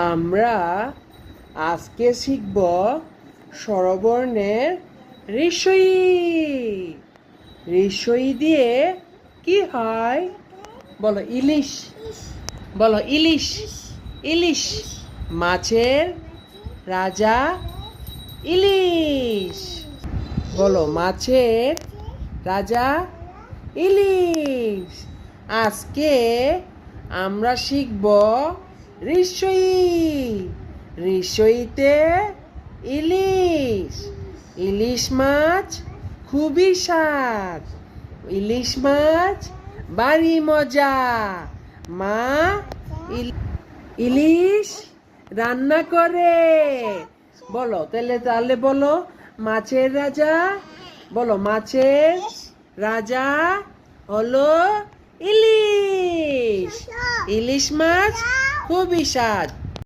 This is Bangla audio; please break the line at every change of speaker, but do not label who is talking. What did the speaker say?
আমরা আজকে শিখব স্বরবর্ণের ঋষই। ঋষই দিয়ে কি হয় বলো? ইলিশ। বলো ইলিশ। ইলিশ মাছের রাজা ইলিশ। বলো মাছের রাজা ইলিশ। আজকে আমরা শিখব ঋষই। ঋষইতে ইলিশ। ইলিশ মাছ খুবই স্বাদ। ইলিশ মাছ বাড়ি মজা। মা ইলিশ রান্না করে। বলো তাহলে বলো মাছের রাজা। বলো মাছের রাজা হলো ইলিশ। ইলিশ মাছ খুবই স্বাদ।